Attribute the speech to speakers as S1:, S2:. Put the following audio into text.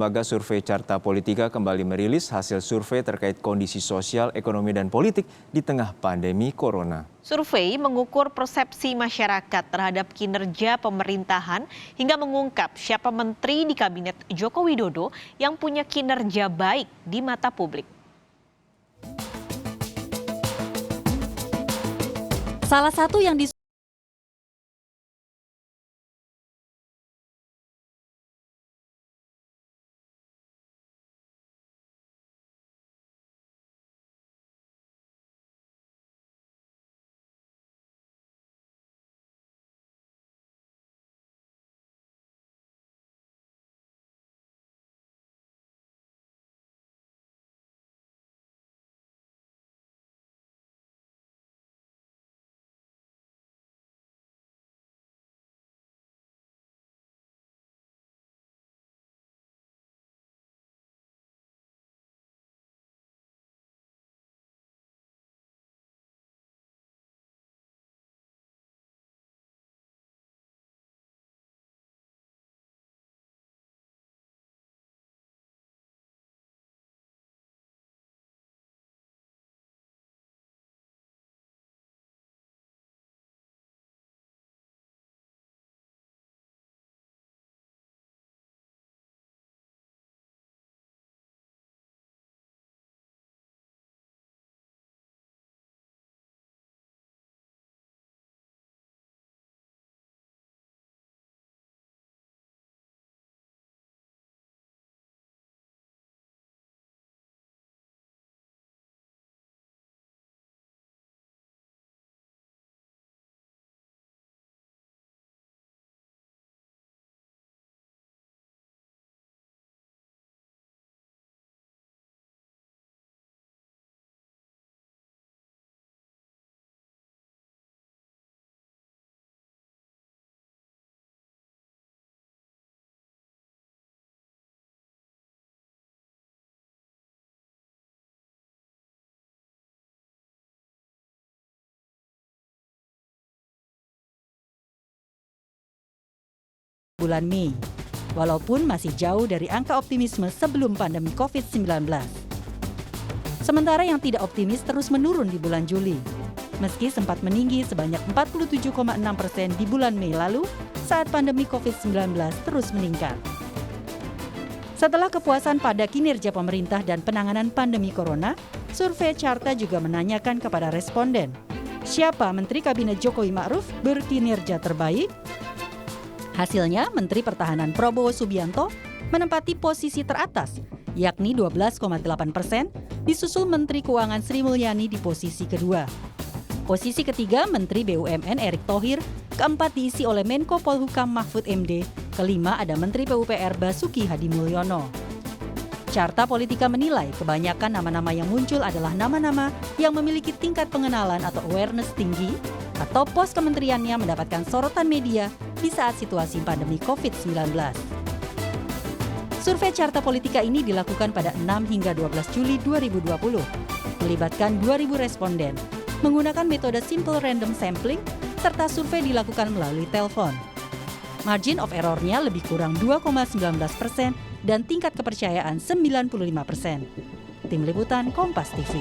S1: Lembaga Survei Carta Politika kembali merilis hasil survei terkait kondisi sosial, ekonomi, dan politik di tengah pandemi corona.
S2: Survei mengukur persepsi masyarakat terhadap kinerja pemerintahan hingga mengungkap siapa menteri di kabinet Joko Widodo yang punya kinerja baik di mata publik.
S3: Salah satu yang bulan Mei, walaupun masih jauh dari angka optimisme sebelum pandemi COVID-19. Sementara yang tidak optimis terus menurun di bulan Juli, meski sempat meninggi sebanyak 47,6% di bulan Mei lalu saat pandemi COVID-19 terus meningkat. Setelah kepuasan pada kinerja pemerintah dan penanganan pandemi corona, survei Carta juga menanyakan kepada responden, siapa Menteri Kabinet Jokowi Ma'ruf berkinerja terbaik? Hasilnya, Menteri Pertahanan Prabowo Subianto menempati posisi teratas, yakni 12,8%, disusul Menteri Keuangan Sri Mulyani di posisi kedua. Posisi ketiga, Menteri BUMN Erick Thohir, keempat diisi oleh Menko Polhukam Mahfud MD, kelima ada Menteri PUPR Basuki Hadi Mulyono. Carta Politika menilai kebanyakan nama-nama yang muncul adalah nama-nama yang memiliki tingkat pengenalan atau awareness tinggi, atau pos kementeriannya mendapatkan sorotan media di saat situasi pandemi COVID-19. Survei Carta Politika ini dilakukan pada 6 hingga 12 Juli 2020, melibatkan 2.000 responden, menggunakan metode simple random sampling, serta survei dilakukan melalui telepon. Margin of error-nya lebih kurang 2,19% dan tingkat kepercayaan 95%. Tim Liputan Kompas TV.